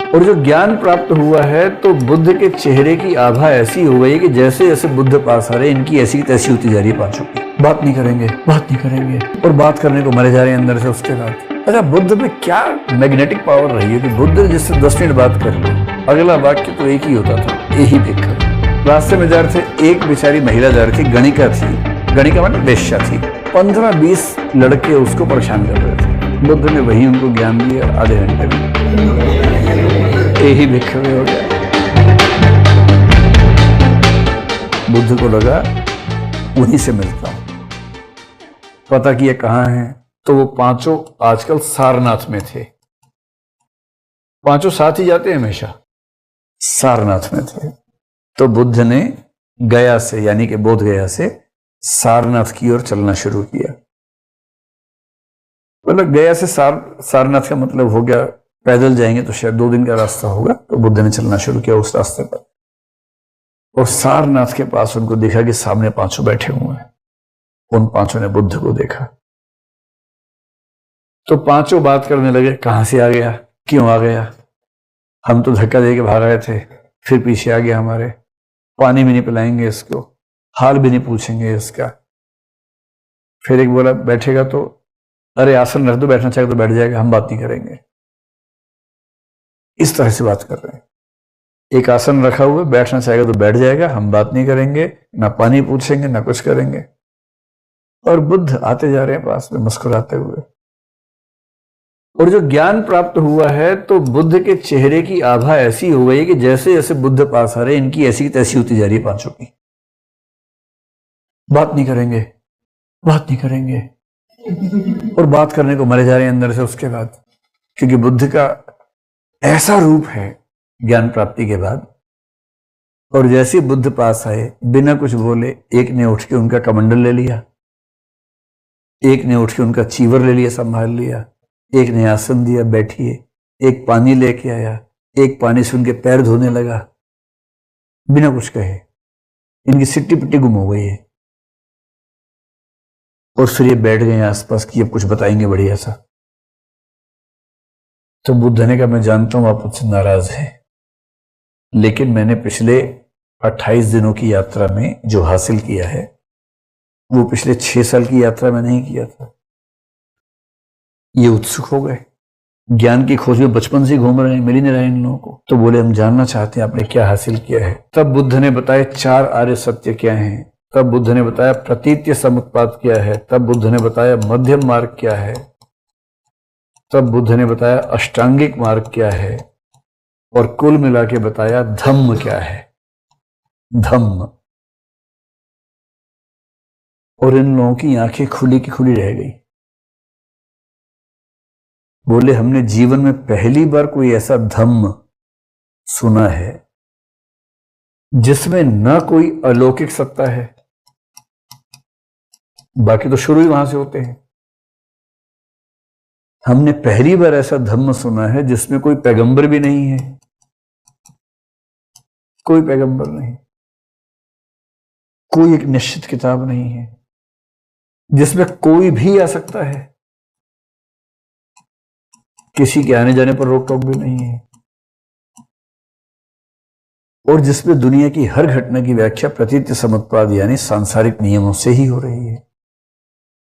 और जो ज्ञान प्राप्त हुआ है तो बुद्ध के चेहरे की आभा ऐसी हो गई कि जैसे जैसे बुद्ध पास आ रहे इनकी ऐसी तैसी होती जा रही है पांचों की। बात नहीं करेंगे और बात करने को मरे जा रहे हैं अंदर से उसके बाद। अच्छा, बुद्ध में क्या मैग्नेटिक पावर रही है कि बुद्ध जिससे 10 मिनट बात कर ली, अगला वाक्य तो एक ही होता था, यही देखकर। रास्ते में जा रहे थे, एक बेचारी महिला जा रही थी, गणिका थी, गणिका मतलब वेश्या थी। 15-20 लड़के उसको परेशान कर रहे थे। बुद्ध ने वही उनको ज्ञान दिया आधे घंटे में, यही भिक्षुक हो गया। बुद्ध को लगा उन्हीं से मिलता हूं। पता किया कहां है, तो वो पांचों आजकल सारनाथ में थे। पांचों साथ ही जाते हैं हमेशा, सारनाथ में थे। तो बुद्ध ने गया से यानी कि बोध गया से सारनाथ की ओर चलना शुरू किया। मतलब गया से सारनाथ का मतलब हो गया पैदल जाएंगे तो शायद 2 दिन का रास्ता होगा। तो बुद्ध ने चलना शुरू किया उस रास्ते पर, और सारनाथ के पास उनको देखा कि सामने पांचों बैठे हुए हैं। उन पांचों ने बुद्ध को देखा तो पांचों बात करने लगे, कहां से आ गया, क्यों आ गया, हम तो धक्का दे के भाग रहे थे, फिर पीछे आ गया हमारे, पानी भी नहीं पिलाएंगे इसको, हाल भी नहीं पूछेंगे इसका। फिर एक बोला बैठेगा तो अरे आसन रख दो, बैठना चाहे तो बैठ जाएगा, हम बात नहीं करेंगे। इस तरह से बात कर रहे हैं। एक आसन रखा हुआ, बैठना चाहेगा तो बैठ जाएगा, हम बात नहीं करेंगे, ना पानी पूछेंगे ना कुछ करेंगे। और बुद्ध आते जा रहे हैं पास में मुस्कुराते हुए। और जो ज्ञान प्राप्त हुआ है तो बुद्ध के चेहरे की आभा ऐसी हो गई कि जैसे जैसे बुद्ध पास आ रहे इनकी ऐसी तैसी होती जा रही है पांचों की। बात नहीं करेंगे और बात करने को मरे जा रहे हैं अंदर से उसके बाद। क्योंकि बुद्ध का ऐसा रूप है ज्ञान प्राप्ति के बाद। और जैसे बुद्ध पास आए बिना कुछ बोले, एक ने उठ के उनका कमंडल ले लिया, एक ने उठ के उनका चीवर ले लिया, संभाल लिया, एक ने आसन दिया बैठिए, एक पानी लेके आया, एक पानी से उनके पैर धोने लगा बिना कुछ कहे। इनकी सिट्टी पिट्टी गुम हो गई है। और फिर ये बैठ गए आसपास कि अब कुछ बताएंगे बढ़िया सा। तो बुद्ध ने कहा मैं जानता हूं आप मुझसे नाराज हैं, लेकिन मैंने पिछले 28 दिनों की यात्रा में जो हासिल किया है वो पिछले 6 साल की यात्रा में नहीं किया था। ये उत्सुक हो गए, ज्ञान की खोज में बचपन से घूम रहे हैं, मिल ही नहीं रहे इन लोगों को। तो बोले हम जानना चाहते हैं आपने क्या हासिल किया है। तब बुद्ध ने बताया 4 आर्य सत्य क्या हैं। तब बुद्ध ने बताया प्रतीत्य समुत्पाद क्या है। तब बुद्ध ने बताया मध्यम मार्ग क्या है। तब बुद्ध ने बताया अष्टांगिक मार्ग क्या है। और कुल मिला के बताया धम्म क्या है, धम्म। और इन लोगों की आंखें खुली की खुली रह गई। बोले हमने जीवन में पहली बार कोई ऐसा धम्म सुना है जिसमें न कोई अलौकिक सत्ता है, बाकी तो शुरू ही वहां से होते हैं। हमने पहली बार ऐसा धम्म सुना है जिसमें कोई पैगंबर भी नहीं है, कोई पैगंबर नहीं, कोई एक निश्चित किताब नहीं है, जिसमें कोई भी आ सकता है, किसी के आने जाने पर रोक टोक भी नहीं है, और जिसमें दुनिया की हर घटना की व्याख्या प्रतीत्य समुत्पाद यानी सांसारिक नियमों से ही हो रही है।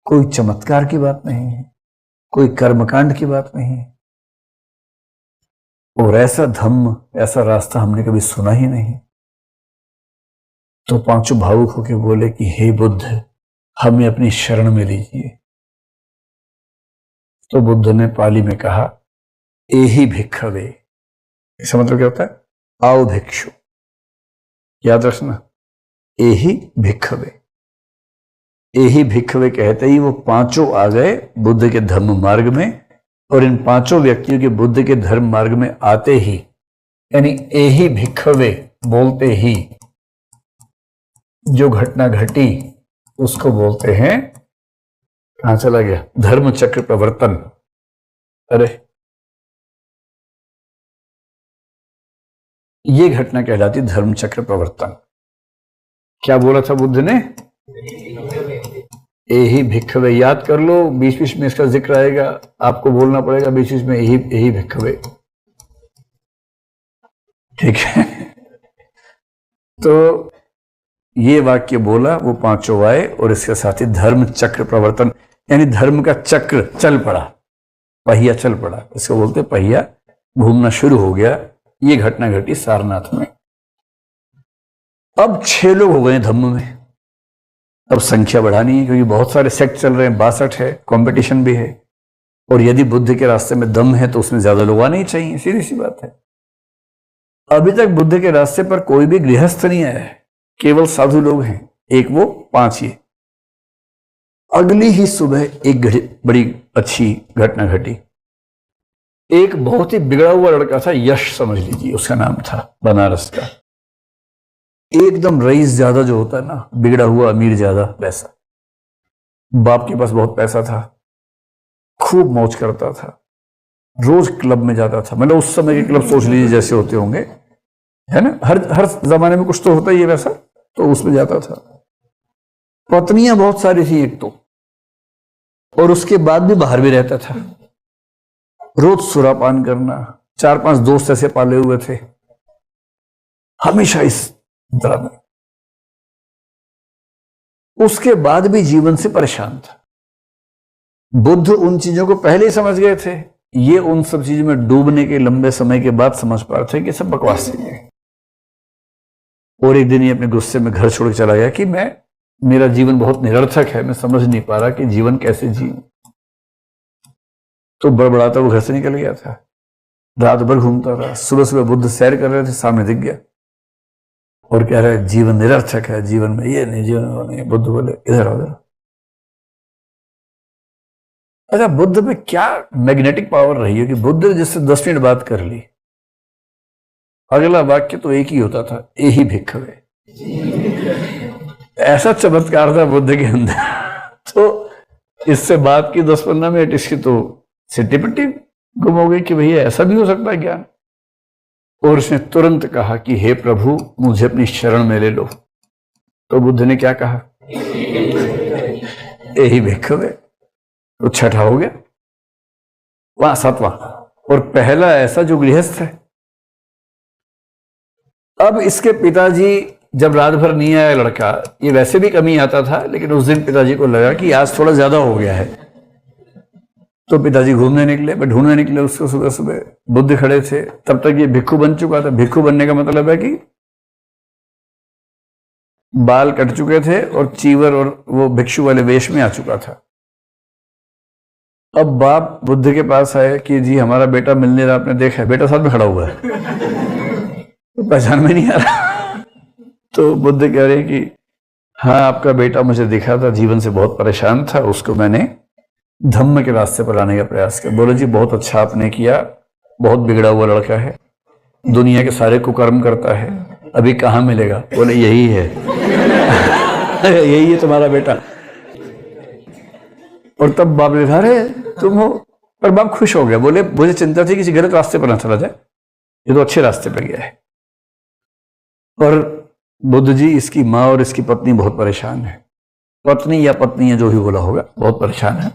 कोई चमत्कार की बात नहीं है, कोई कर्मकांड की बात नहीं है। और ऐसा धम्म, ऐसा रास्ता हमने कभी सुना ही नहीं। तो पांचों भावुक होकर बोले कि हे बुद्ध हमें अपनी शरण में लीजिए। तो बुद्ध ने पाली में कहा एहि भिक्खवे। इसका मतलब क्या होता है? आओ भिक्षु। याद रखना, एहि भिक्खवे। एहि भिक्खवे कहते ही वो पांचों आ गए बुद्ध के धम्म मार्ग में। और इन पांचों व्यक्तियों के बुद्ध के धर्म मार्ग में आते ही, यानी एहि भिक्खवे बोलते ही जो घटना घटी उसको बोलते हैं, कहां चला गया, धर्म चक्र प्रवर्तन। अरे ये घटना कहलाती धर्म चक्र प्रवर्तन। क्या बोला था बुद्ध ने? एहि भिक्खवे। याद कर लो, बीच बीच में इसका जिक्र आएगा, आपको बोलना पड़ेगा बीच बीच में एहि भिक्खवे। ठीक है। तो ये वाक्य बोला, वो पांचों आए और इसके साथ ही धर्म चक्र प्रवर्तन, यानी धर्म का चक्र चल पड़ा, पहिया चल पड़ा, इसको बोलते पहिया घूमना शुरू हो गया। ये घटना घटी सारनाथ में। अब 6 लोग हो गए धम्म में। अब संख्या बढ़ानी है क्योंकि बहुत सारे सेक्ट चल रहे हैं, 62 है, कंपटीशन भी है, और यदि बुद्ध के रास्ते में दम है तो उसमें ज्यादा लोग आने ही चाहिए, सीधी सी बात है। अभी तक बुद्ध के रास्ते पर कोई भी गृहस्थ नहीं आया है, केवल साधु लोग हैं, एक वो 5 ही। अगली ही सुबह एक बड़ी अच्छी घटना घटी। एक बहुत ही बिगड़ा हुआ लड़का था, यश समझ लीजिए उसका नाम था, बनारस का, एकदम रईस ज्यादा जो होता है ना, बिगड़ा हुआ अमीर ज्यादा, वैसा। बाप के पास बहुत पैसा था, खूब मौज करता था, रोज क्लब में जाता था। मतलब उस समय के क्लब सोच लीजिए जैसे होते होंगे, है ना, हर जमाने में कुछ तो होता ही है वैसा, तो उसमें जाता था। पत्नियां बहुत सारी थी एक तो, और उसके बाद भी बाहर भी रहता था, रोज सुरापान करना, 4-5 दोस्त ऐसे पाले हुए थे, हमेशा इस तरह में। उसके बाद भी जीवन से परेशान था। बुद्ध उन चीजों को पहले ही समझ गए थे, ये उन सब चीजों में डूबने के लंबे समय के बाद समझ पा रहे थे कि सब बकवास है। और एक दिन ये अपने गुस्से में घर छोड़ के चला गया कि मेरा जीवन बहुत निरर्थक है, मैं समझ नहीं पा रहा कि जीवन कैसे जीऊं। तो बड़बड़ाता वो घर से निकल गया था, रात भर घूमता रहा। सुबह सुबह बुद्ध सैर कर रहे थे, सामने दिख गया और कह रहे जीवन निरर्थक है, जीवन में ये नहीं, जीवन में वो नहीं। बुद्ध बोले इधर आओ। अच्छा, बुद्ध में क्या मैग्नेटिक पावर रही है कि बुद्ध जिससे 10 मिनट बात कर ली, अगला वाक्य तो एक ही होता था, यही भिक्षुवे। ऐसा चमत्कार था बुद्ध के अंदर। तो इससे बात की 10-15 मिनट, इसकी तो सिट्टी पिट्टी गुम हो गई कि भैया ऐसा भी हो सकता है ज्ञान। और उसने तुरंत कहा कि हे प्रभु, मुझे अपनी शरण में ले लो। तो बुद्ध ने क्या कहा, यही भिक्षुवे। तो 6ठा हो गया, वहां 7वां, और पहला ऐसा जो गृहस्थ है। अब इसके पिताजी जब रात भर नहीं आया लड़का, ये वैसे भी कमी आता था, लेकिन उस दिन पिताजी को लगा कि आज थोड़ा ज्यादा हो गया है। तो पिताजी घूमने निकले, ढूंढने निकले उसको। सुबह सुबह बुद्ध खड़े थे, तब तक ये भिक्षु बन चुका था। भिक्षु बनने का मतलब है कि बाल कट चुके थे और चीवर और वो भिक्षु वाले वेश में आ चुका था। अब बाप बुद्ध के पास आए कि जी हमारा बेटा मिलने रहा, आपने देखा है? बेटा साथ में खड़ा हुआ है, तो पहचान में नहीं आ रहा। तो बुद्ध कह रहे कि हाँ, आपका बेटा मुझे दिखा था, जीवन से बहुत परेशान था, उसको मैंने धम्म के रास्ते पर लाने का प्रयास किया। बोले जी बहुत अच्छा आपने किया, बहुत बिगड़ा हुआ लड़का है, दुनिया के सारे कुकर्म करता है, अभी कहाँ मिलेगा? बोले यही है। यही है तुम्हारा बेटा। और तब बाप ने कहा अरे तुम हो। पर बाप खुश हो गया, बोले मुझे चिंता थी किसी गलत रास्ते पर ना चला जाए, ये तो अच्छे रास्ते पर गया है। और बुद्ध जी, इसकी माँ और इसकी पत्नी बहुत परेशान है, पत्नी या पत्नी है जो भी बोला होगा, बहुत परेशान है।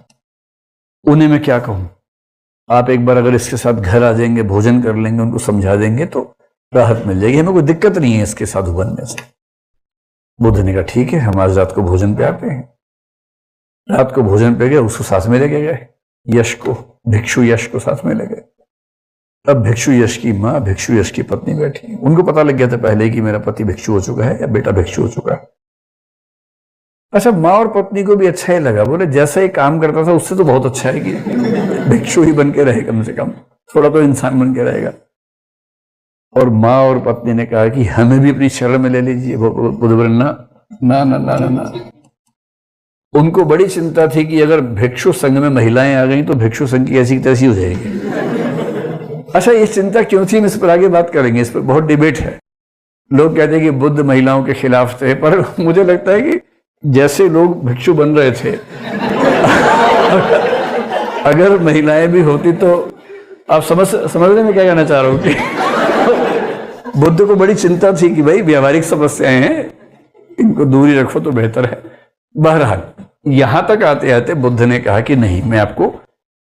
उन्हें मैं क्या कहूं? आप एक बार अगर इसके साथ घर आ जाएंगे, भोजन कर लेंगे, उनको समझा देंगे तो राहत मिल जाएगी, हमें कोई दिक्कत नहीं है इसके साधु बनने से। बुद्ध ने कहा ठीक है, हम आज रात को भोजन पे आते हैं। रात को भोजन पे गए, उसको साथ में लेके गए, यश को, भिक्षु यश को साथ में ले गए। तब भिक्षु यश की माँ, भिक्षु यश की पत्नी बैठी। उनको पता लग गया था पहले ही कि मेरा पति भिक्षु हो चुका है या बेटा भिक्षु हो चुका है। अच्छा, माँ और पत्नी को भी अच्छा ही लगा, बोले जैसा ही काम करता था उससे तो बहुत अच्छा है कि भिक्षु ही बन के रहे, कम से कम थोड़ा तो इंसान बन के रहेगा। और माँ और पत्नी ने कहा कि हमें भी अपनी शरण में ले लीजिए। बुद्ध बोले ना ना ना ना ना। उनको बड़ी चिंता थी कि अगर भिक्षु संघ में महिलाएं आ गई तो भिक्षु संघ की ऐसी तैसी हो जाएगी। अच्छा, ये चिंता क्यों थी, हम इस पर आगे बात करेंगे, इस पर बहुत डिबेट है। लोग कहते हैं कि बुद्ध महिलाओं के खिलाफ थे, पर मुझे लगता है कि जैसे लोग भिक्षु बन रहे थे, अगर महिलाएं भी होती तो आप समझने में क्या कहना चाह रहा हूं कि बुद्ध को बड़ी चिंता थी कि भाई व्यावहारिक समस्याएं हैं, इनको दूरी रखो तो बेहतर है। बहरहाल यहां तक आते आते बुद्ध ने कहा कि नहीं, मैं आपको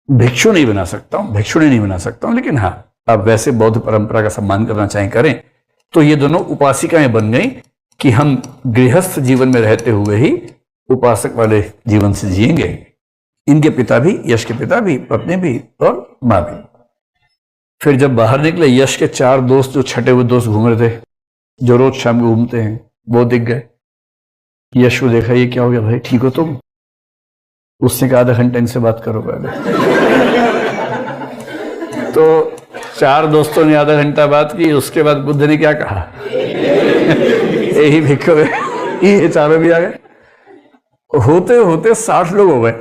भिक्षु नहीं बना सकता हूं, भिक्षुणी नहीं बना सकता हूं, लेकिन हाँ आप वैसे बौद्ध परंपरा का सम्मान करना चाहें करें, तो ये दोनों उपासिकाएं बन गई कि हम गृहस्थ जीवन में रहते हुए ही उपासक वाले जीवन से जिएंगे। इनके पिता भी, यश के पिता भी, पत्नी भी और मां भी। फिर जब बाहर निकले, यश के 4 दोस्त, जो छठे हुए दोस्त घूम रहे थे, जो रोज शाम को घूमते हैं, वो दिख गए। यश को देखा, ये क्या हो गया भाई, ठीक हो तुम? उसने कहा आधा घंटा इनसे बात करो पहले। तो 4 दोस्तों ने आधा घंटा बात की। उसके बाद बुद्ध ने क्या कहा, यही भिक्खु, ये चारों भी आ गए। होते होते 60 लोग हो गए।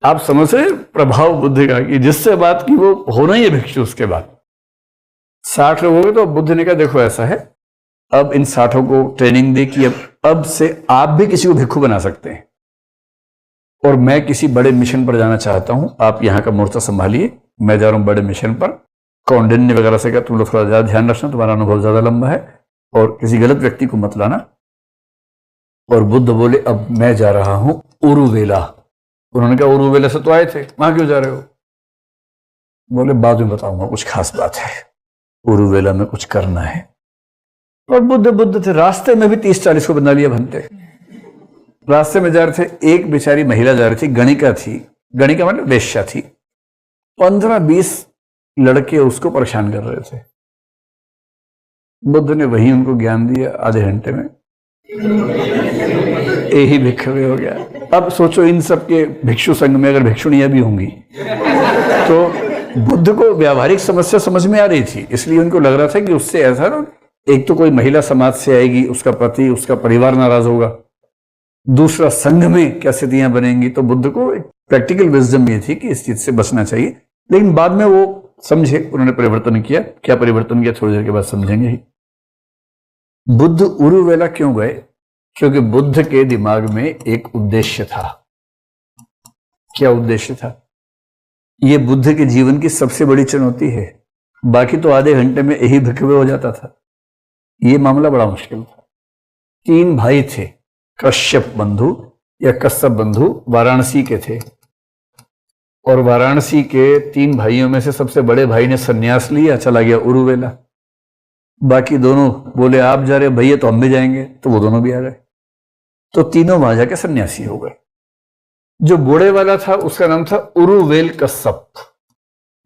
आप समझ रहे प्रभाव बुद्ध का, कि जिससे बात की वो होना ही है भिक्षु। उसके बाद 60 लोग हो गए। तो बुद्ध ने कहा देखो ऐसा है, अब इन 60 को ट्रेनिंग दे कि अब से आप भी किसी को भिक्षु बना सकते हैं, और मैं किसी बड़े मिशन पर जाना चाहता हूं, आप यहां का मोर्चा संभालिए, मैं जा रहा हूं बड़े मिशन पर। कौंडिन्य वगैरह से कहा तुम लोग थोड़ा ज्यादा ध्यान रखना, तुम्हारा अनुभव ज्यादा लंबा है, और किसी गलत व्यक्ति को मत लाना। और बुद्ध बोले अब मैं जा रहा हूं उरुवेला। उन्होंने कहा उरुवेला से तो आए थे, वहां क्यों जा रहे हो? बोले बाद में बताऊंगा, कुछ खास बात है, उरुवेला में कुछ करना है। और बुद्ध थे। रास्ते में भी 30-40 को बना लिया बनते। रास्ते में जा रहे थे, एक बेचारी महिला जा रही थी, गणिका थी। गणिका मतलब वेश्या थी। 15-20 लड़के उसको परेशान कर रहे थे। बुद्ध ने वही उनको ज्ञान दिया आधे घंटे में, यही भिक्षु हो गया। अब सोचो इन सबके भिक्षु संघ में अगर भिक्षुणियां भी होंगी, तो बुद्ध को व्यावहारिक समस्या समझ में आ रही थी, इसलिए उनको लग रहा था कि उससे ऐसा ना, एक तो कोई महिला समाज से आएगी, उसका पति, उसका परिवार नाराज होगा, दूसरा संघ में क्या स्थितियां बनेंगी। तो बुद्ध को एक प्रैक्टिकल विजडम ये थी कि इस चीज से बचना चाहिए। लेकिन बाद में वो समझे, उन्होंने परिवर्तन किया। क्या परिवर्तन किया, थोड़ी देर के बाद समझेंगे ही। बुद्ध उरुवेला क्यों गए? क्योंकि बुद्ध के दिमाग में एक उद्देश्य था। क्या उद्देश्य था? यह बुद्ध के जीवन की सबसे बड़ी चुनौती है। बाकी तो आधे घंटे में यही भिक्षु हो जाता था, यह मामला बड़ा मुश्किल था। 3 भाई थे, कश्यप बंधु या कश्यप बंधु, वाराणसी के थे। और वाराणसी के 3 भाइयों में से सबसे बड़े भाई ने सन्यास लिया, चला गया उरुवेला। बाकी दोनों बोले आप जा रहे भैया तो हम भी जाएंगे, तो वो दोनों भी आ गए। तो तीनों वहां जाके सन्यासी हो गए। जो बूढ़े वाला था उसका नाम था उरुवेल कश्यप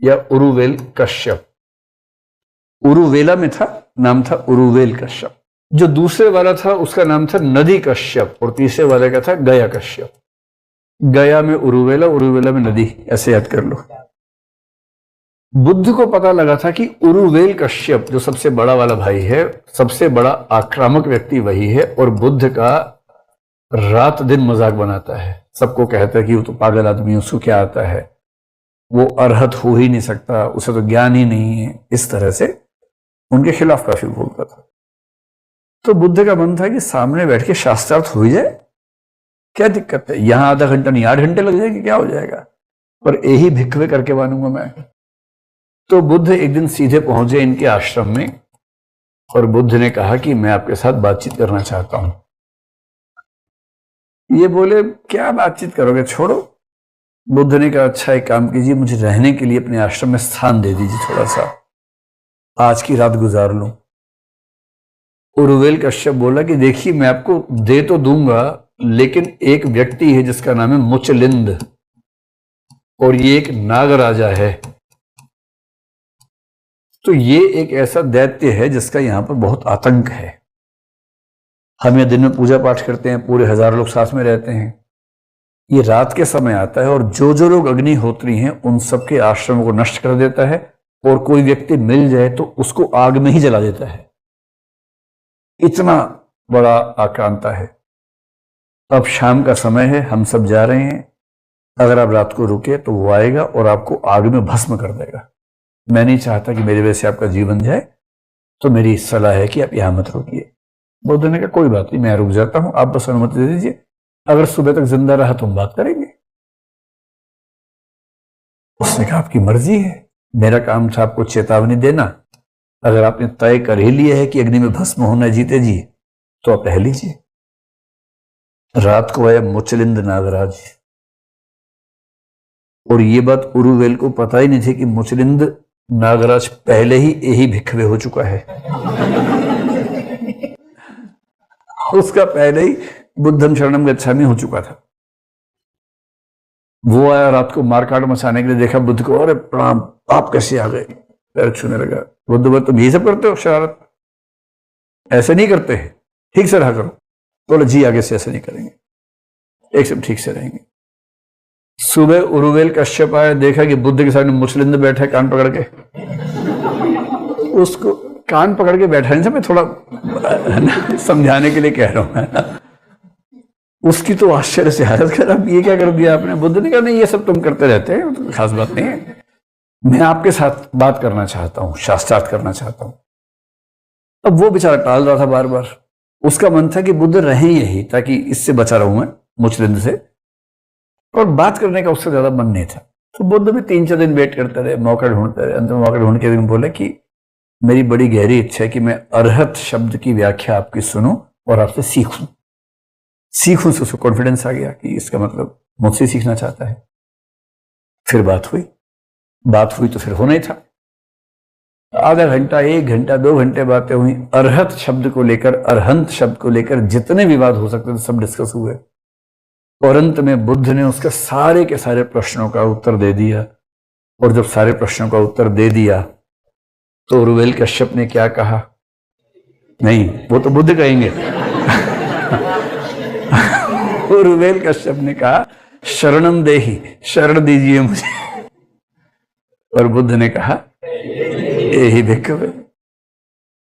या उरुवेल कश्यप। उरुवेला में था, नाम था उरुवेल कश्यप। जो दूसरे वाला था उसका नाम था नदी कश्यप, और तीसरे वाले का था गया कश्यप। गया में उरुवेला, उरुवेला में नदी, ऐसे याद कर लो। बुद्ध को पता लगा था कि उरुवेल कश्यप जो सबसे बड़ा वाला भाई है, सबसे बड़ा आक्रामक व्यक्ति वही है, और बुद्ध का रात दिन मजाक बनाता है। सबको कहता है कि वो तो पागल आदमी है, उसको क्या आता है, वो अरहत हो ही नहीं सकता, उसे तो ज्ञान ही नहीं है। इस तरह से उनके खिलाफ काफी बोलता था। तो बुद्ध का मन था कि सामने बैठ के शास्त्रार्थ हो ही जाए, क्या दिक्कत है, यहां आधा घंटा नहीं 8 घंटे लग जाएंगे, क्या हो जाएगा, पर यही भिक्षुवे करके मानूंगा मैं। तो बुद्ध एक दिन सीधे पहुंचे इनके आश्रम में, और बुद्ध ने कहा कि मैं आपके साथ बातचीत करना चाहता हूं। ये बोले क्या बातचीत करोगे, छोड़ो। बुद्ध ने कहा अच्छा एक काम कीजिए, मुझे रहने के लिए अपने आश्रम में स्थान दे दीजिए, थोड़ा सा आज की रात गुजार लूं। उरुवेल कश्यप बोला कि देखिए मैं आपको दे तो दूंगा, लेकिन एक व्यक्ति है जिसका नाम है मुचलिंद, और ये एक नाग राजा है। तो ये एक ऐसा दैत्य है जिसका यहां पर बहुत आतंक है। हम यह दिन में पूजा पाठ करते हैं, पूरे 1000 लोग साथ में रहते हैं। ये रात के समय आता है, और जो जो लोग अग्निहोत्री हैं उन सबके आश्रमों को नष्ट कर देता है, और कोई व्यक्ति मिल जाए तो उसको आग में ही जला देता है। इतना बड़ा आक्रांता है। अब शाम का समय है, हम सब जा रहे हैं, अगर आप रात को रुके तो वो आएगा और आपको आग में भस्म कर देगा। मैं नहीं चाहता कि मेरी वजह से आपका जीवन जाए, तो मेरी सलाह है कि आप यहां मत रुकिए। बुद्ध ने कहा कोई बात नहीं, मैं रुक जाता हूं, आप बस अनुमति दे दीजिए, अगर सुबह तक जिंदा रहा तो हम बात करेंगे। उसने कहा आपकी मर्जी है, मेरा काम था आपको चेतावनी देना, अगर आपने तय कर ही लिया है कि अग्नि में भस्म होना है जीते जी, तो आप रह लीजिए। रात को आया मुचलिंद नागराज, और ये बात उरुवेल को पता ही नहीं थी कि मुचलिंद नागराज पहले ही यही भिखवे हो चुका है। उसका पहले ही बुद्धम शरणम गच्छामि हो चुका था। वो आया रात को मारकाट मचाने के लिए, देखा बुद्ध को, अरे प्रणाम, आप कैसे आ गए, पैर छूने लगा। बुद्ध बोले तुम ये सब करते हो, शरारत ऐसे नहीं करते हैं, ठीक से रहा करो। बोले जी आगे से ऐसे नहीं करेंगे, एक सब ठीक से रहेंगे। सुबह उरुवेल कश्यप आया, देखा कि बुद्ध के सामने मुचलिंद बैठा है कान पकड़ के। उसको कान पकड़ के बैठा नहीं था, मैं थोड़ा समझाने के लिए कह रहा हूं। उसकी तो आश्चर्य से हालत खराब, ये क्या कर दिया आपने। बुद्ध ने कहा नहीं, ये सब तुम करते रहते हैं, तो खास बात नहीं है, मैं आपके साथ बात करना चाहता हूं, शास्त्रार्थ करना चाहता हूं। अब वो बेचारा टाल रहा था बार बार। उसका मन था कि बुद्ध रहे यही, ताकि इससे बचा रहूं मैं मुचलिंद से, और बात करने का उससे ज्यादा मन नहीं था। तो बुद्ध भी 3-4 दिन वेट करते रहे, मौका ढूंढते रहे। अंत में मौका ढूंढ के दिन बोले कि मेरी बड़ी गहरी इच्छा है कि मैं अरहत शब्द की व्याख्या आपकी सुनूं और आपसे सीखूं से उसको कॉन्फिडेंस आ गया कि इसका मतलब मुझसे सीखना चाहता है। फिर बात हुई तो फिर होना ही था। आधा घंटा, 1 घंटा, 2 घंटे बातें हुई। अरहत शब्द को लेकर, अरहंत शब्द को लेकर जितने विवाद हो सकते थे सब डिस्कस हुए, और अंत में बुद्ध ने उसके सारे के सारे प्रश्नों का उत्तर दे दिया। और जब सारे प्रश्नों का उत्तर दे दिया तो उरुवेल कश्यप ने क्या कहा, नहीं वो तो बुद्ध कहेंगे। उरुवेल कश्यप ने कहा शरणम देहि, शरण दीजिए मुझे। और बुद्ध ने कहा यही भिक्खवे।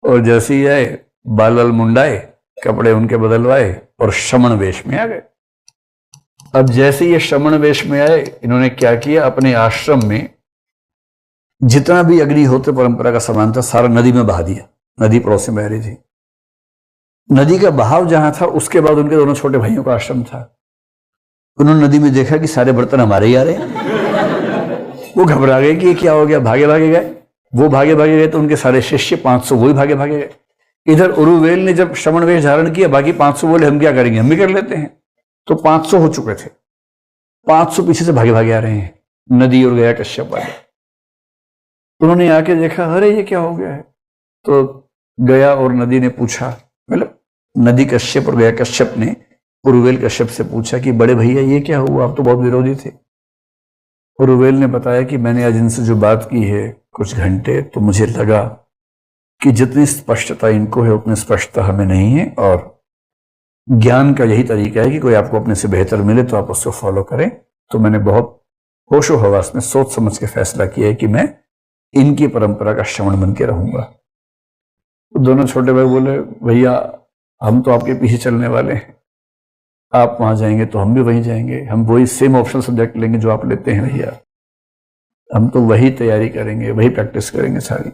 और जैसे ही आए, बाल मुंडाए, कपड़े उनके बदलवाए और श्रमण वेश में आ गए। अब जैसे ये श्रमण वेश में आए, इन्होंने क्या किया, अपने आश्रम में जितना भी अग्निहोत्र परंपरा का सामान था सारा नदी में बहा दिया। नदी पड़ोस में बह रही थी। नदी का बहाव जहां था, उसके बाद उनके दोनों छोटे भाइयों का आश्रम था। उन्होंने नदी में देखा कि सारे बर्तन हमारे ही आ रहे हैं। वो घबरा गए कि ये क्या हो गया, भागे भागे गए। वो भागे भागे गए तो उनके सारे शिष्य 500 वही भागे भागे गए। इधर उरुवेल ने जब श्रमण वेश धारण किया, बाकी 500 बोले हम क्या करेंगे, हम भी कर लेते हैं। तो 500 हो चुके थे, 500 पीछे से भागे भागे आ रहे हैं। नदी और गया कश्यप वाले। उन्होंने आके देखा, अरे ये क्या हो गया है। तो गया और नदी ने पूछा, मतलब नदी कश्यप और गया कश्यप ने उरुवेल कश्यप से पूछा कि बड़े भैया ये क्या हुआ, आप तो बहुत विरोधी थे। उरुवेल ने बताया कि मैंने आज इनसे जो बात की है कुछ घंटे, तो मुझे लगा कि जितनी स्पष्टता इनको है उतनी स्पष्टता हमें नहीं है, और ज्ञान का यही तरीका है कि कोई आपको अपने से बेहतर मिले तो आप उसको फॉलो करें। तो मैंने बहुत होशो हवास में सोच समझ के फैसला किया है कि मैं इनकी परंपरा का श्रवण बन के रहूंगा। तो दोनों छोटे भाई बोले, भैया हम तो आपके पीछे चलने वाले हैं, आप वहां जाएंगे तो हम भी वहीं जाएंगे, हम वही सेम ऑप्शनल सब्जेक्ट लेंगे जो आप लेते हैं भैया, हम तो वही तैयारी करेंगे, वही प्रैक्टिस करेंगे सारी।